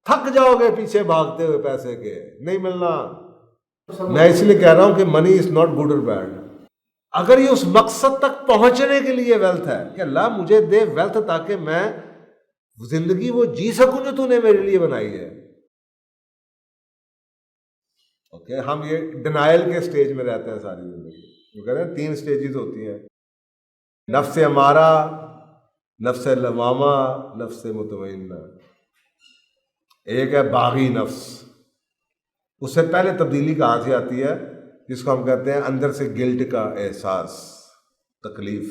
تھک جاؤ گے پیچھے بھاگتے ہوئے پیسے کے، نہیں ملنا۔ میں اس لیے کہہ رہا ہوں کہ منی از ناٹ گڈ اور بیڈ۔ اگر یہ اس مقصد تک پہنچنے کے لیے ویلتھ ہے کہ اللہ مجھے دے ویلتھ تاکہ میں زندگی وہ جی سکوں جو تو نے میرے لیے بنائی ہے، اوکے، ہم یہ ڈینائل کے سٹیج میں رہتے ہیں ساری زندگی۔ وہ کہتے ہیں 3 سٹیجز ہوتی ہیں، نفس امارہ، نفس لوامہ، نفس مطمئنہ۔ ایک ہے باغی نفس، اس سے پہلے تبدیلی کہاں سے آتی ہے؟ جس کو ہم کہتے ہیں اندر سے گلٹ کا احساس، تکلیف۔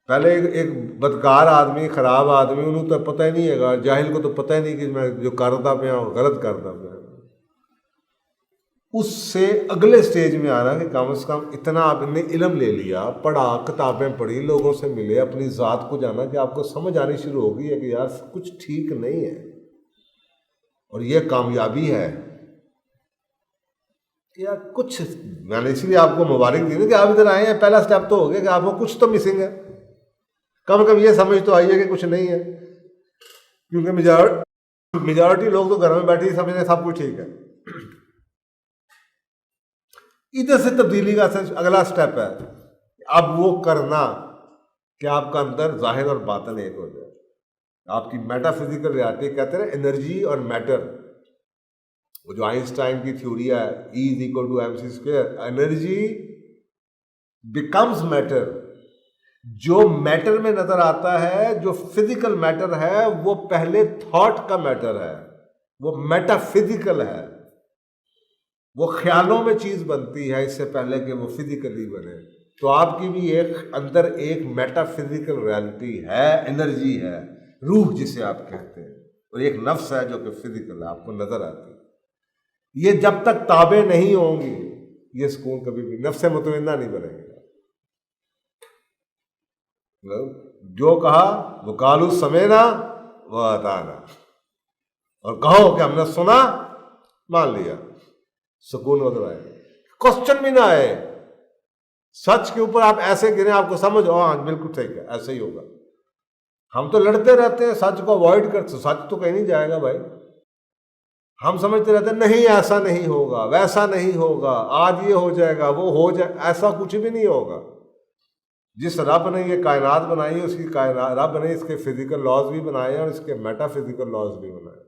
پہلے ایک بدکار آدمی، خراب آدمی، انہوں تو پتہ ہی نہیں ہے گا، جاہل کو تو پتہ ہی نہیں کہ میں جو کرتا پیا ہوں غلط کرتا پیا ہوں۔ اس سے اگلے سٹیج میں آنا کہ کم از کم اتنا آپ نے علم لے لیا، پڑھا، کتابیں پڑھی، لوگوں سے ملے، اپنی ذات کو جانا کہ آپ کو سمجھ آنی شروع ہو گئی ہے کہ یار کچھ ٹھیک نہیں ہے، اور یہ کامیابی ہے۔ یار کچھ، میں نے اسی لیے آپ کو مبارک دی نا کہ آپ ادھر آئے ہیں، پہلا سٹیپ تو ہو گیا کہ آپ کو کچھ تو مسنگ ہے، کم از کم یہ سمجھ تو آئی ہے کہ کچھ نہیں ہے، کیونکہ میجورٹی لوگ تو گھر میں بیٹھے ہی سمجھ رہے ہیں سب کچھ ٹھیک ہے۔ ادھر سے تبدیلی کا اگلا سٹیپ ہے اب وہ کرنا کہ آپ کا اندر ظاہر اور باطن ایک ہو جائے۔ آپ کی میٹا فزیکل ریالٹی، کہتے ہیں انرجی اور میٹر، وہ جو آئنسٹائن کی تھیوری ہے E=mc²، انرجی بیکمز میٹر۔ جو میٹر میں نظر آتا ہے، جو فزیکل میٹر ہے، وہ پہلے تھاٹ کا میٹر ہے، وہ میٹا فزیکل ہے، وہ خیالوں میں چیز بنتی ہے اس سے پہلے کہ وہ فزیکلی بنے۔ تو آپ کی بھی ایک اندر ایک میٹا فزیکل ریالٹی ہے، انرجی ہے، روح جسے آپ کہتے ہیں، اور ایک نفس ہے جو کہ فزیکل ہے، آپ کو نظر آتی ہے۔ یہ جب تک تابع نہیں ہوں گی، یہ سکون کبھی بھی نفس مطمئنہ نہیں بنے گا۔ جو کہا وہ قالوا سمعنا واطعنا، اور کہو کہ ہم نے سنا، مان لیا، سکون ادھر آئے، کوسچن بھی نہ آئے۔ سچ کے اوپر آپ ایسے گریں، آپ کو سمجھ ہاں بالکل ٹھیک ہے، ایسے ہی ہوگا۔ ہم تو لڑتے رہتے ہیں، سچ کو اوائڈ کرتے، سچ تو کہیں نہیں جائے گا بھائی۔ ہم سمجھتے رہتے ہیں نہیں ایسا نہیں ہوگا، ویسا نہیں ہوگا، آج یہ ہو جائے گا، وہ ہو جائے، ایسا کچھ بھی نہیں ہوگا۔ جس رب نے یہ کائنات بنائی، اس کی کائنات، رب نے اس کے فزیکل لاز بھی بنائے اور اس کے میٹا فزیکل لاز بھی بنائے۔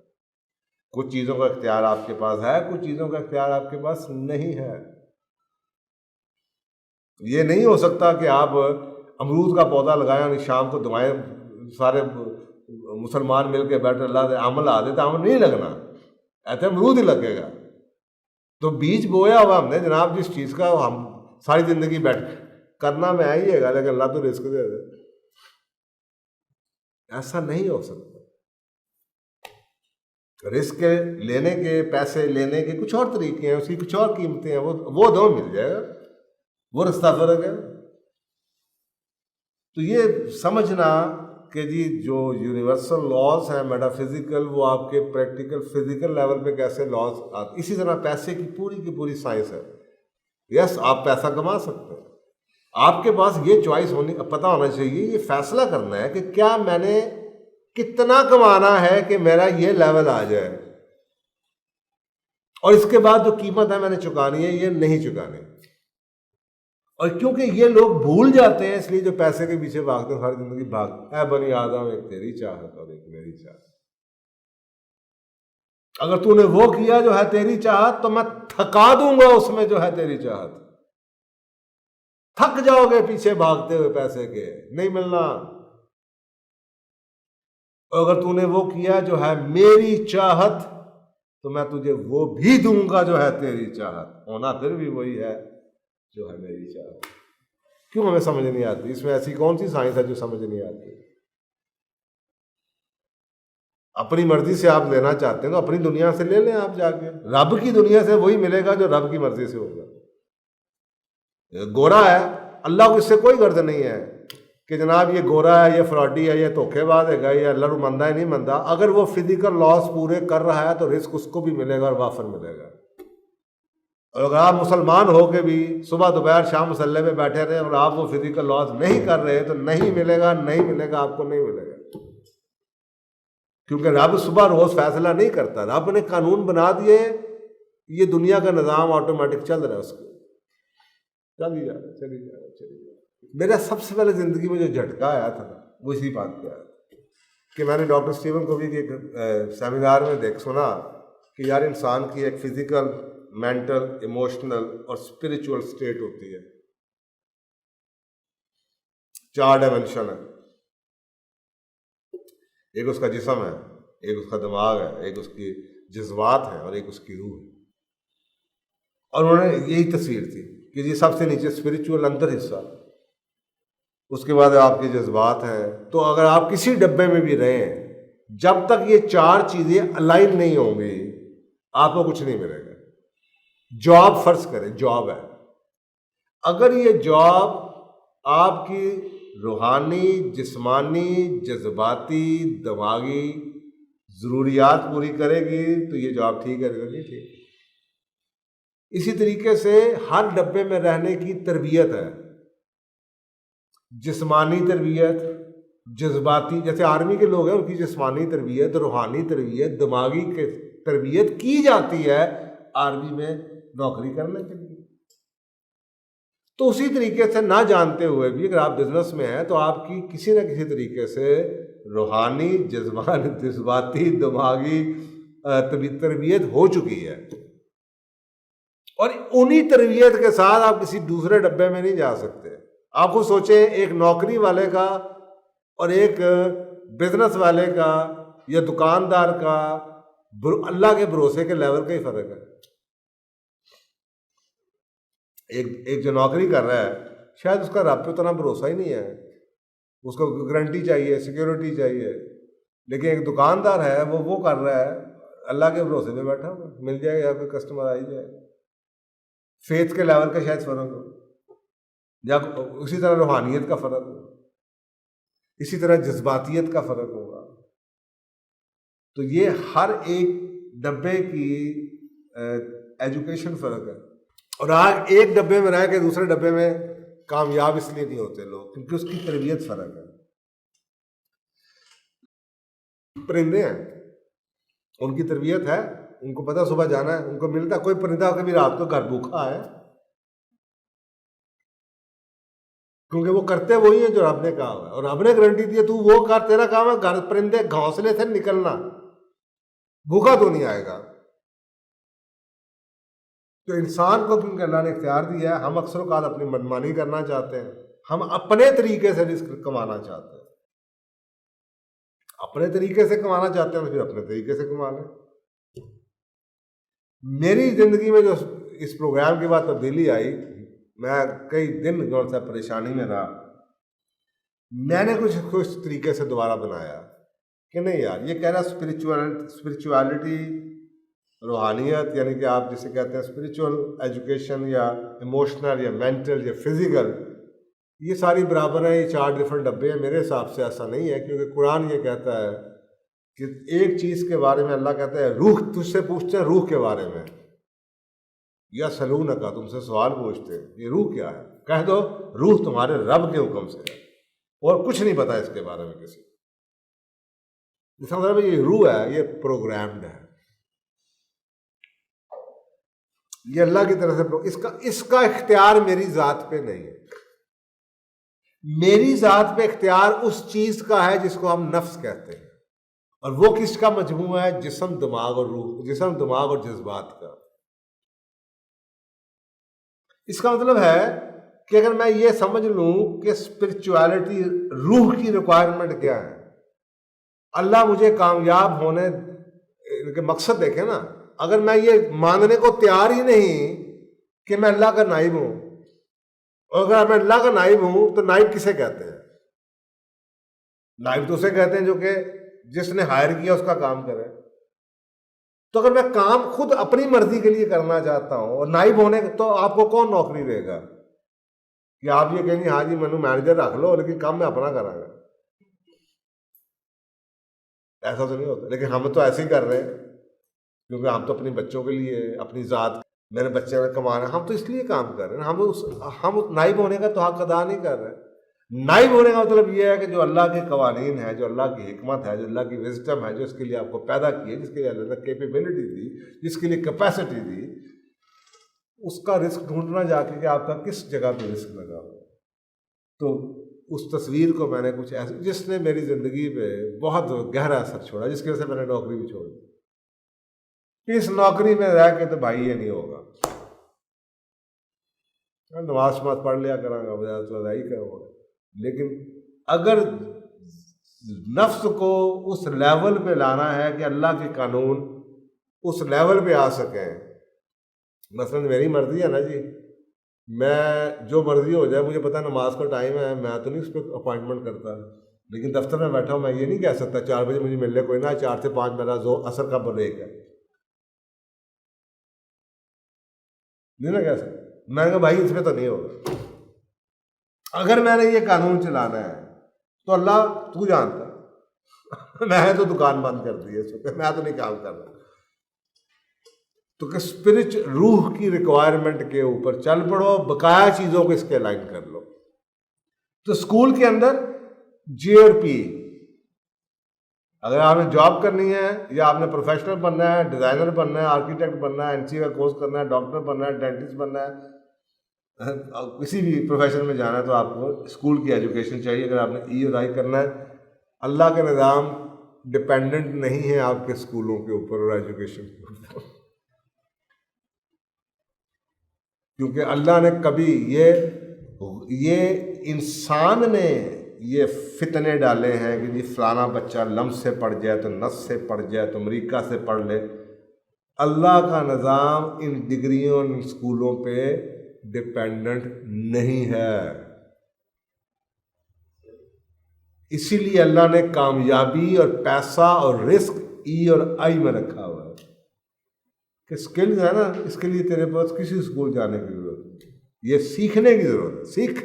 کچھ چیزوں کا اختیار آپ کے پاس ہے، کچھ چیزوں کا اختیار آپ کے پاس نہیں ہے۔ یہ نہیں ہو سکتا کہ آپ امرود کا پودا لگائیں اور شام کو دعائیں، سارے مسلمان مل کے بیٹھے اللہ سے عمل آ دیتا، عمل نہیں لگنا، ایسے امرود ہی لگے گا۔ تو بیج بویا ہوا ہم نے جناب جس چیز کا، ہم ساری زندگی بیٹھ کرنا میں آئیے گا، لیکن اللہ تو رزق دے دے، ایسا نہیں ہو سکتا۔ رزق لینے کے، پیسے لینے کے کچھ اور طریقے ہیں، اس کی کچھ اور قیمتیں ہیں، وہ دو مل جائے گا، وہ رستہ فرق ہے۔ تو یہ سمجھنا کہ جی جو یونیورسل لاز ہیں میٹا فزیکل، وہ آپ کے پریکٹیکل فزیکل لیول پہ کیسے لاز آتے، اسی طرح پیسے کی پوری سائنس ہے۔ یس، آپ پیسہ کما سکتے ہیں، آپ کے پاس یہ چوائس پتہ ہونا چاہیے، یہ فیصلہ کرنا ہے کہ کیا میں نے کتنا کمانا ہے کہ میرا یہ لیول آ جائے، اور اس کے بعد جو قیمت ہے میں نے چکانی ہے، یہ نہیں چکانی۔ اور کیونکہ یہ لوگ بھول جاتے ہیں، اس لیے جو پیسے کے پیچھے بھاگتے ہیں، ہر زندگی بھاگتے، اے بنی آدم ایک تیری چاہت اور ایک میری چاہت، اگر تو نے وہ کیا جو ہے تیری چاہت تو میں تھکا دوں گا اس میں جو ہے تیری چاہت۔ تھک جاؤ گے پیچھے بھاگتے ہوئے پیسے کے، نہیں ملنا۔ اور اگر تو نے وہ کیا جو ہے میری چاہت تو میں تجھے وہ بھی دوں گا جو ہے تیری چاہت، ہونا پھر بھی وہی ہے جو ہے میری چاہت۔ کیوں ہمیں سمجھ نہیں آتی؟ اس میں ایسی کون سی سائنس ہے جو سمجھ نہیں آتی؟ اپنی مرضی سے آپ لینا چاہتے ہیں تو اپنی دنیا سے لے لیں، آپ جا کے رب کی دنیا سے وہی ملے گا جو رب کی مرضی سے ہوگا۔ گورا ہے، اللہ کو اس سے کوئی غرض نہیں ہے کہ جناب یہ گورا ہے، یہ فراڈی ہے، یہ دھوکے باز ہے، یہ اللہ مندہ ہے نہیں مندہ۔ اگر وہ فزیکل لاس پورے کر رہا ہے تو رزق اس کو بھی ملے گا اور وافر ملے گا۔ اور اگر آپ مسلمان ہو کے بھی صبح دوپہر شام مسلح پہ بیٹھے رہے اور آپ وہ فزیکل لاس نہیں کر رہے تو نہیں ملے گا، نہیں ملے گا، آپ کو نہیں ملے گا۔ کیونکہ رب صبح روز فیصلہ نہیں کرتا، رب نے قانون بنا دیے، یہ دنیا کا نظام آٹومیٹک چل رہا ہے، اس کو چلی جا رہا چلی جا رہا چلی جا رہا۔ میرا سب سے پہلے زندگی میں جو جھٹکا آیا تھا نا، وہ اسی بات پہ آیا کہ میں نے ڈاکٹر اسٹیون کو بھی ایک سیمینار میں سنا کہ یار انسان کی ایک فزیکل، مینٹل، ایموشنل اور اسپریچول اسٹیٹ ہوتی ہے، 4 ڈائمینشن ہے، ایک اس کا جسم ہے، ایک اس کا دماغ ہے، ایک اس کی جذبات ہیں، اور ایک اس کی روح ہے۔ اور انہوں نے یہی تصویر تھی کہ یہ سب سے نیچے اسپریچول اندر حصہ، اس کے بعد آپ کے جذبات ہیں۔ تو اگر آپ کسی ڈبے میں بھی رہیں، جب تک یہ 4 چیزیں الائن نہیں ہوں گی، آپ کو کچھ نہیں ملے گا۔ جاب فرض کریں، جاب ہے، اگر یہ جاب آپ کی روحانی، جسمانی، جذباتی، دماغی ضروریات پوری کرے گی تو یہ جاب ٹھیک ہے، نہیں ٹھیک۔ اسی طریقے سے ہر ڈبے میں رہنے کی تربیت ہے، جسمانی تربیت، جذباتی، جیسے آرمی کے لوگ ہیں ان کی جسمانی تربیت، روحانی تربیت، دماغی تربیت کی جاتی ہے آرمی میں نوکری کرنے کے لیے۔ تو اسی طریقے سے نہ جانتے ہوئے بھی اگر آپ بزنس میں ہیں تو آپ کی کسی نہ کسی طریقے سے روحانی، جذباتی، دماغی تربیت ہو چکی ہے، اور انہی تربیت کے ساتھ آپ کسی دوسرے ڈبے میں نہیں جا سکتے۔ آپ کو سوچیں، ایک نوکری والے کا اور ایک بزنس والے کا یا دکاندار کا اللہ کے بھروسے کے لیول کا ہی فرق ہے۔ ایک جو نوکری کر رہا ہے شاید اس کا رب پہ اتنا بھروسہ ہی نہیں ہے، اس کو گارنٹی چاہیے، سیکیورٹی چاہیے، لیکن ایک دکاندار ہے وہ کر رہا ہے اللہ کے بھروسے پہ بیٹھا ہوا، مل جائے یا کوئی کسٹمر آ ہی جائے۔ فیتھ کے لیول کا شاید فرق ہو، یا اسی طرح روحانیت کا فرق ہو، اسی طرح جذباتیت کا فرق ہوگا۔ تو یہ ہر ایک ڈبے کی ایجوکیشن فرق ہے، اور آج ایک ڈبے میں رہ کے دوسرے ڈبے میں کامیاب اس لیے نہیں ہوتے لوگ کیونکہ اس کی تربیت فرق ہے۔ پرندے ہیں، ان کی تربیت ہے، ان کو پتہ صبح جانا ہے، ان کو ملتا ہے، کوئی پرندہ کبھی رات کو گھر بھوکا ہے، کیونکہ وہ کرتے وہی ہیں جو رب نے کہا ہے، اور رب نے گارنٹی دی ہے تو وہ کر، تیرا کام ہے گھر پرندے گھونسلے سے نکلنا، بھوکا تو نہیں آئے گا۔ تو انسان کو کیونکہ اللہ نے اختیار دیا ہے، ہم اکثر اوقات اپنی منمانی کرنا چاہتے ہیں، ہم اپنے طریقے سے رزق کمانا چاہتے ہیں، اپنے طریقے سے کمانا چاہتے ہیں تو پھر اپنے طریقے سے کما لیں۔ میری زندگی میں جو اس پروگرام کے بعد تبدیلی آئی، میں کئی دن جو سا پریشانی میں رہا، میں نے کچھ طریقے سے دوبارہ بنایا کہ نہیں یار، یہ کہہ رہا اسپرچویلٹی، روحانیت، یعنی کہ آپ جسے کہتے ہیں اسپرچول ایجوکیشن یا ایموشنل یا مینٹل یا فزیکل، یہ ساری برابر ہیں، یہ 4 ڈفرینٹ ڈبے ہیں۔ میرے حساب سے ایسا نہیں ہے، کیونکہ قرآن یہ کہتا ہے کہ ایک چیز کے بارے میں اللہ کہتا ہے، روح تجھ سے پوچھتے ہیں روح کے بارے میں، یا سلونکا، تم سے سوال پوچھتے ہیں یہ روح کیا ہے، کہہ دو روح تمہارے رب کے حکم سے ہے، اور کچھ نہیں پتا اس کے بارے میں کسی کو۔ اس کا مطلب یہ روح ہے، یہ پروگرامڈ ہے، یہ اللہ کی طرف سے، اس کا اختیار میری ذات پہ نہیں ہے۔ میری ذات پہ اختیار اس چیز کا ہے جس کو ہم نفس کہتے ہیں، اور وہ کس کا مجموعہ ہے؟ جسم، دماغ اور روح، جسم، دماغ اور جذبات کا۔ اس کا مطلب ہے کہ اگر میں یہ سمجھ لوں کہ اسپرچویلٹی، روح کی ریکوائرمنٹ کیا ہے، اللہ مجھے کامیاب ہونے کے مقصد دیکھیں نا، اگر میں یہ ماننے کو تیار ہی نہیں کہ میں اللہ کا نائب ہوں، اور اگر میں اللہ کا نائب ہوں تو نائب کسے کہتے ہیں؟ نائب تو اسے کہتے ہیں جو کہ جس نے ہائر کیا اس کا کام کرے۔ تو اگر میں کام خود اپنی مرضی کے لیے کرنا چاہتا ہوں اور نائب ہونے، تو آپ کو کون نوکری دے گا کہ آپ یہ کہیں گے ہاں جی مینو مینیجر رکھ لو لیکن کام میں اپنا کرا گا؟ ایسا تو نہیں ہوتا، لیکن ہم تو ایسے ہی کر رہے ہیں، کیونکہ ہم تو اپنے بچوں کے لیے، اپنی ذات، میرے بچے نے کمانا، ہم تو اس لیے کام کر رہے ہیں، ہم نائب ہونے کا تو حق ادا نہیں کر رہے۔ نائب ہونے کا مطلب یہ ہے کہ جو اللہ کے قوانین ہے، جو اللہ کی حکمت ہے، جو اللہ کی وزڈم ہے، جو اس کے لیے آپ کو پیدا کی ہے، جس کے لیے اللہ نے کیپیبلٹی دی، جس کے لیے کیپیسٹی دی، اس کا رزق ڈھونڈنا جا کے کہ آپ کا کس جگہ پہ رزق لگا ہوا۔ تو اس تصویر کو میں نے کچھ ایسے، جس نے میری زندگی پہ بہت گہرا اثر چھوڑا، جس کی وجہ سے میں نے نوکری بھی چھوڑ دی۔ اس نوکری میں رہ کے تو بھائی یہ نہیں ہوگا، نماز پڑھ لیا کروں گا، ادائی کروں گا، لیکن اگر نفس کو اس لیول پہ لانا ہے کہ اللہ کے قانون اس لیول پہ آ سکیں، مثلا میری مرضی ہے نا جی، میں جو مرضی ہو جائے، مجھے پتا نماز کا ٹائم ہے، میں تو نہیں اس پہ اپوائنٹمنٹ کرتا، لیکن دفتر میں بیٹھا ہوں، میں یہ نہیں کہہ سکتا 4 بجے مجھے ملنے کوئی نہ، 4 سے 5 میرا اثر کا بریک ہے، نہیں نا کہہ سکتا۔ میں نے کہا بھائی اس میں تو نہیں ہوگا، اگر میں نے یہ قانون چلانا ہے تو اللہ تو جانتا میں نے تو دکان بند کر دی ہے اس وقت، میں تو نہیں کام کر رہا، تو کہ روح کی ریکوائرمنٹ کے اوپر چل پڑو، بقایا چیزوں کو اس کے الائن کر لو۔ تو اسکول کے اندر جی اور پی، اگر آپ نے جاب کرنی ہے یا آپ نے پروفیشنل بننا ہے، ڈیزائنر بننا ہے، آرکیٹیکٹ بننا ہے، NCA کا کورس کرنا ہے، ڈاکٹر بننا ہے، ڈینٹسٹ بننا ہے، کسی بھی پروفیشن میں جانا ہے تو آپ کو اسکول کی ایجوکیشن چاہیے۔ اگر آپ نے ای اور آئی کرنا ہے، اللہ کا نظام ڈپینڈنٹ نہیں ہے آپ کے اسکولوں کے اوپر اور ایجوکیشن کے اوپر، کیونکہ اللہ نے کبھی یہ انسان نے یہ فتنے ڈالے ہیں کہ جی فلانا بچہ لمس سے پڑھ جائے تو نس سے پڑھ جائے تو امریکہ سے پڑھ لے۔ اللہ کا نظام ان ڈگریوں ان اسکولوں پہ ڈپینڈنٹ نہیں ہے، اسی لیے اللہ نے کامیابی اور پیسہ اور رزق ای اور آئی میں رکھا ہوا ہے کہ اسکلز ہے نا، اس کے لیے تیرے پاس کسی اسکول جانے کی ضرورت نہیں، یہ سیکھنے کی ضرورت ہے۔ سیکھ،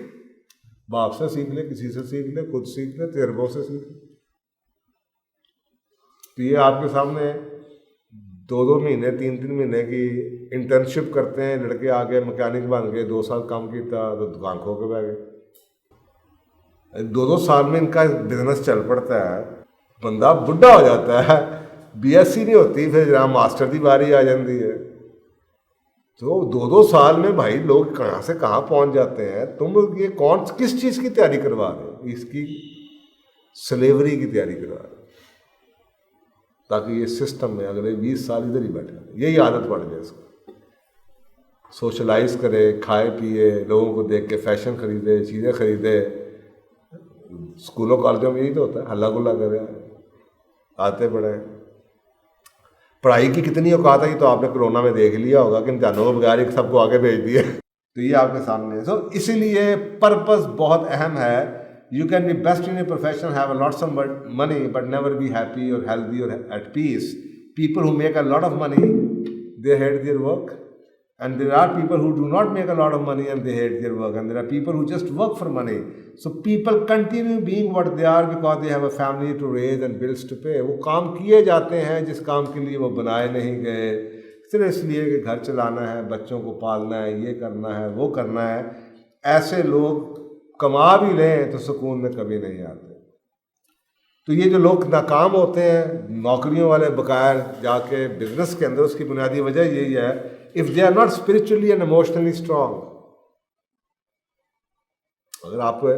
باپ سے سیکھ لے، کسی سے سیکھ لے، خود سیکھ لے، تجربوں سے سیکھ لے۔ تو یہ آپ کے سامنے 2 مہینے 3 مہینے کی انٹرنشپ کرتے ہیں لڑکے، آگے مکینک بن گئے، 2 سال کام کیتا تو دکان کھو کے بیٹھ گئے۔ 2 سال میں ان کا بزنس چل پڑتا ہے، بندہ بڈھا ہو جاتا ہے، BSc نہیں ہوتی، پھر جناب ماسٹر کی باری آ جاتی ہے۔ تو 2 سال میں بھائی لوگ کہاں سے کہاں پہنچ جاتے ہیں۔ تم یہ کس چیز کی تیاری کروا رہے ہو؟ اس کی سلیوری کی تیاری کروا رہے ہو، تاکہ یہ سسٹم میں اگلے 20 سال ادھر ہی بیٹھا رہے، یہی عادت پڑ جائے اس کو، سوشلائز کرے، کھائے پیے، لوگوں کو دیکھ کے فیشن خریدے، چیزیں خریدے۔ اسکولوں کالجوں میں یہی تو ہوتا ہے، ہلا گلا کرے، آتے پڑھے۔ پڑھائی کی کتنی اوقات ہے یہ تو آپ نے کرونا میں دیکھ لیا ہوگا کہ امتحانوں کے بغیر سب کو آگے بھیج دیے، تو یہ آپ کے سامنے ہے۔ اسی لیے پرپز بہت اہم ہے۔ You can be best in your profession, have a lots of money, but never be happy or healthy or at peace. People who make a lot of money, they hate their work. And there are people who do not make a lot of money and they hate their work. And there are people who just work for money. So people continue being what they are because they have a family to raise and bills to pay. وہ کام کیے جاتے ہیں جس کام کے لیے وہ بنائے نہیں گئے، صرف اس لیے کہ گھر چلانا ہے، بچوں کو پالنا ہے، یہ کرنا ہے، وہ کرنا ہے۔ ایسے لوگ کما بھی لیں تو سکون میں کبھی نہیں آتے۔ تو یہ جو لوگ ناکام ہوتے ہیں نوکریوں والے بغیر جا کے بزنس کے اندر، اس کی بنیادی وجہ یہی ہے، if they are not spiritually and emotionally strong۔ اگر آپ کو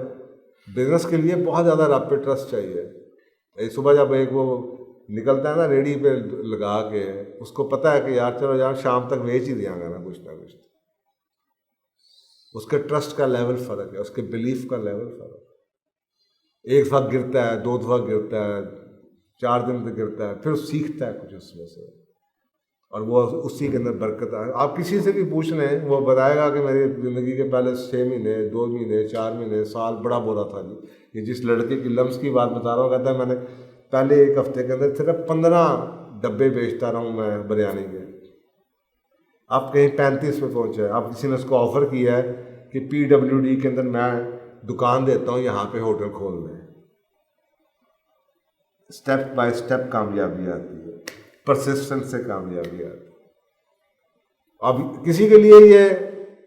بزنس کے لیے بہت زیادہ رب پہ ٹرسٹ چاہیے۔ صبح جب ایک وہ نکلتا ہے نا ریڈی پہ لگا کے، اس کو پتہ ہے کہ یار چلو یار شام تک بیچ ہی دیا گا نا کچھ نہ کچھ، اس کے ٹرسٹ کا لیول فرق ہے، اس کے بلیف کا لیول فرق ہے۔ ایک دفعہ گرتا ہے، 2 دفعہ گرتا ہے، 4 دن تک گرتا ہے، پھر سیکھتا ہے کچھ اس میں سے، اور وہ اسی کے اندر برکت ہے۔ آپ کسی سے بھی پوچھ لیں، وہ بتائے گا کہ میری زندگی کے پہلے 6 مہینے 2 مہینے 4 مہینے سال بڑا برا تھا جی۔ یہ جس لڑکے کی لمس کی بات بتا رہا ہوں، کہتا ہے میں نے پہلے 1 ہفتے کے اندر صرف 15 ڈبے بیچتا رہا ہوں میں بریانی کے، آپ کہیں 35 پہ پہنچے۔ آپ کسی نے اس کو آفر کیا ہے کہ PWD کے اندر میں دکان دیتا ہوں، یہاں پہ ہوٹل کھول دیں۔ اسٹیپ بائی اسٹیپ کامیابی آتی ہے، پرسسٹنس سے کامیابی آتی ہے۔ اب کسی کے لیے یہ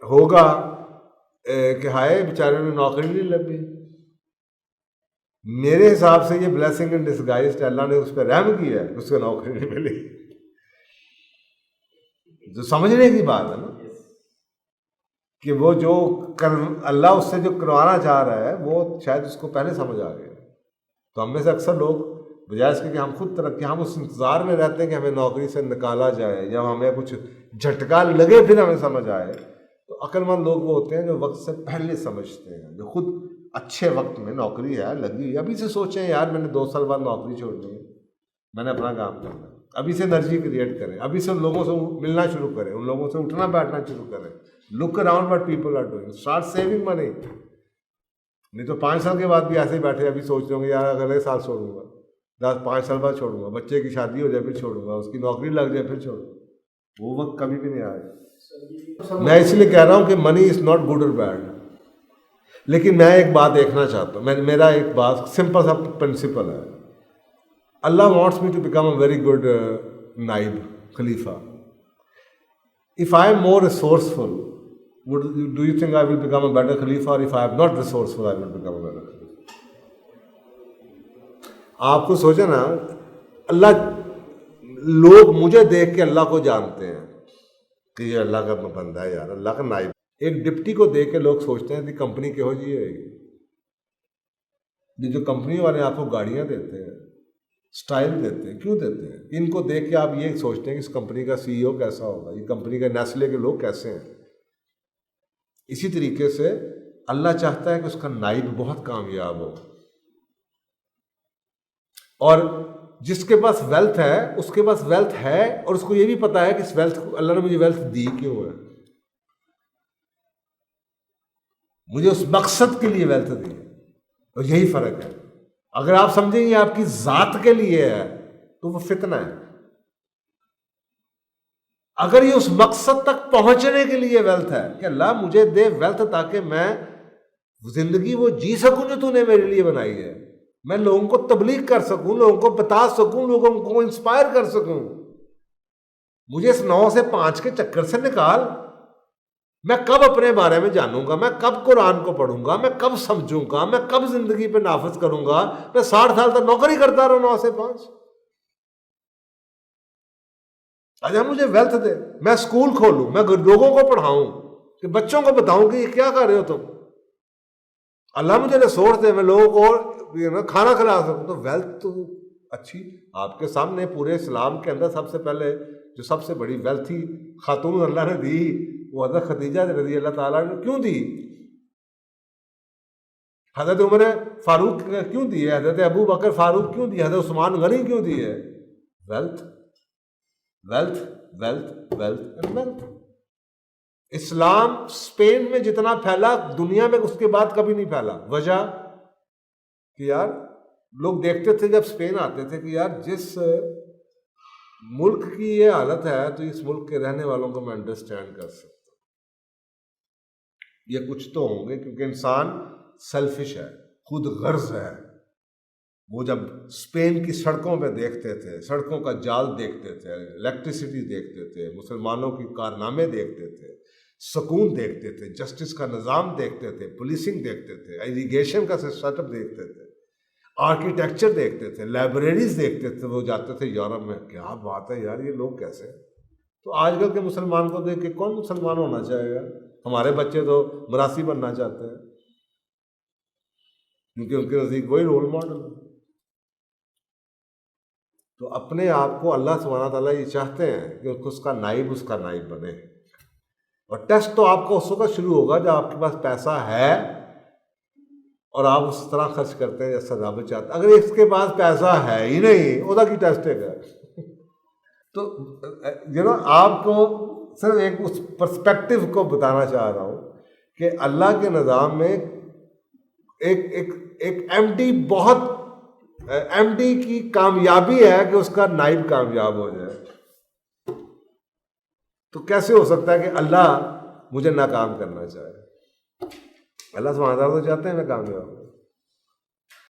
ہوگا کہ ہائے بیچارے نے نوکری نہیں لگی، میرے حساب سے یہ بلیسنگ ان ڈسگائزڈ، اللہ نے اس پہ رحم کیا ہے، اس کو نوکری نہیں ملی، جو سمجھنے کی بات ہے نا کہ وہ جو اللہ اس سے جو کروانا چاہ رہا ہے وہ شاید اس کو پہلے سمجھ آ گیا۔ تو ہم میں سے اکثر لوگ بجائے اس کے کہ ہم خود ترقی، ہم اس انتظار میں رہتے ہیں کہ ہمیں نوکری سے نکالا جائے یا ہمیں کچھ جھٹکا لگے پھر ہمیں سمجھ آئے۔ تو عقل مند لوگ وہ ہوتے ہیں جو وقت سے پہلے سمجھتے ہیں، جو خود اچھے وقت میں نوکری ہے لگی، ابھی سے سوچیں یار میں نے 2 سال بعد نوکری چھوڑنی ہے، میں نے اپنا کام کرنا ہے، ابھی سے انرجی کریٹ کریں، ابھی سے ان لوگوں سے ملنا شروع کریں، ان لوگوں سے اٹھنا بیٹھنا شروع کریں، look around what people are doing, start saving money. نہیں تو 5 سال کے بعد بھی ایسے ہی بیٹھے ابھی سوچ رہے ہوں گے یار اگلے سال چھوڑوں گا، 5 سال بعد چھوڑوں گا، بچے کی شادی ہو جائے پھر چھوڑوں گا، اس کی نوکری لگ جائے پھر چھوڑوں گا، وہ وقت کبھی بھی نہیں آئے گا۔ میں اس لیے کہہ رہا ہوں کہ منی از ناٹ گڈ اور بیڈ، لیکن میں ایک بات دیکھنا چاہتا ہوں، میرا ایک بات سمپل سا پرنسپل ہے، Allah wants me to become a very good نائب خلیفہ۔ If I am more resourceful, do you think I will become a better Khalifa, or if I am not resourceful, I will become a better Khalifa? آپ کو سوچے نا، اللہ، لوگ مجھے دیکھ کے اللہ کو جانتے ہیں کہ یہ اللہ کا بندہ ہے یار، اللہ کا نائب۔ ایک ڈپٹی کو دیکھ کے لوگ سوچتے ہیں کہ کمپنی کہو جی ہے گی، یہ جو کمپنی والے آپ کو گاڑیاں دیتے ہیں، اسٹائل دیتے ہیں، کیوں دیتے ہیں؟ ان کو دیکھ کے آپ یہ سوچتے ہیں کہ اس کمپنی کا سی ای او کیسا ہوگا، یہ کمپنی کا نیسلے کے لوگ کیسے ہیں۔ اسی طریقے سے اللہ چاہتا ہے کہ اس کا نائب بہت کامیاب ہو، اور جس کے پاس ویلتھ ہے اس کے پاس ویلتھ ہے، اور اس کو یہ بھی پتا ہے کہ اس ویلتھ کو اللہ نے مجھے ویلتھ دی کیوں ہے، مجھے اس مقصد کے لیے ویلتھ دی ہے، اور یہی فرق ہے۔ اگر آپ سمجھیں یہ آپ کی ذات کے لیے ہے تو وہ فتنہ ہے، اگر یہ اس مقصد تک پہنچنے کے لیے ویلتھ ہے کہ اللہ مجھے دے ویلتھ تاکہ میں زندگی وہ جی سکوں جو تو نے میرے لیے بنائی ہے، میں لوگوں کو تبلیغ کر سکوں، لوگوں کو بتا سکوں، لوگوں کو انسپائر کر سکوں، مجھے اس 9 سے 5 کے چکر سے نکال۔ میں کب اپنے بارے میں جانوں گا، میں کب قرآن کو پڑھوں گا، میں کب سمجھوں گا، میں کب زندگی پہ نافذ کروں گا؟ میں 60 سال تک نوکری کرتا رہا 9 سے 5۔ اچھا مجھے ویلتھ دے، میں اسکول کھولوں، میں لوگوں کو پڑھاؤں، کہ بچوں کو بتاؤں کہ یہ کیا کر رہے ہو تم، اللہ مجھے ریسورس دے، میں لوگوں کو کھانا کھلا سکوں، تو ویلتھ تو اچھی۔ آپ کے سامنے پورے اسلام کے اندر سب سے پہلے جو سب سے بڑی ویلتھ تھی خاتون اللہ نے دی، وہ حضرت خدیجہ رضی اللہ تعالیٰ نے کیوں دی، حضرت عمر فاروق کیوں دی ہے، حضرت ابو بکر فاروق کیوں دی ہے، حضرت عثمان غنی کیوں دی ہے؟ Wealth wealth wealth wealth and wealth. اسلام اسپین میں جتنا پھیلا دنیا میں اس کے بعد کبھی نہیں پھیلا۔ وجہ کہ یار لوگ دیکھتے تھے جب اسپین آتے تھے کہ یار جس ملک کی یہ حالت ہے تو اس ملک کے رہنے والوں کو میں انڈرسٹینڈ کر سکتا ہوں، یہ کچھ تو ہوں گے، کیونکہ انسان سیلفش ہے، خود غرض ہے۔ وہ جب اسپین کی سڑکوں پہ دیکھتے تھے، سڑکوں کا جال دیکھتے تھے، الیکٹریسٹی دیکھتے تھے، مسلمانوں کی کارنامے دیکھتے تھے، سکون دیکھتے تھے، جسٹس کا نظام دیکھتے تھے، پولیسنگ دیکھتے تھے، ایجوکیشن کا سیٹ اپ دیکھتے تھے، آرکیٹیکچر دیکھتے تھے، لائبریریز دیکھتے تھے، وہ جاتے تھے یورپ میں، کیا بات ہے یار یہ لوگ کیسے ہیں؟ تو آج کل کے مسلمان کو دیکھ کے کون مسلمان ہونا چاہے گا؟ ہمارے بچے تو مراسی بننا چاہتے ہیں، کیونکہ ان کے نزدیک وہی رول ماڈل ہے۔ تو اپنے آپ کو اللہ سبحانہ تعالیٰ یہ چاہتے ہیں کہ اس کا نائب بنے، اور ٹیسٹ تو آپ کو اس وقت شروع ہوگا جب آپ کے پاس پیسہ ہے اور آپ اس طرح خرچ کرتے ہیں جیسا رب چاہتا ہے۔ اگر اس کے پاس پیسہ ہے ہی نہیں، وہ کی ٹیسٹ ہے تو آپ کو صرف ایک اس پرسپیکٹو کو بتانا چاہ رہا ہوں کہ اللہ کے نظام میں ایک ایم ڈی کی کامیابی ہے کہ اس کا نائب کامیاب ہو جائے۔ تو کیسے ہو سکتا ہے کہ اللہ مجھے ناکام کرنا چاہے؟ اللہ سبحانہ وتعالیٰ تو چاہتے ہیں میں کامیاب ہوں۔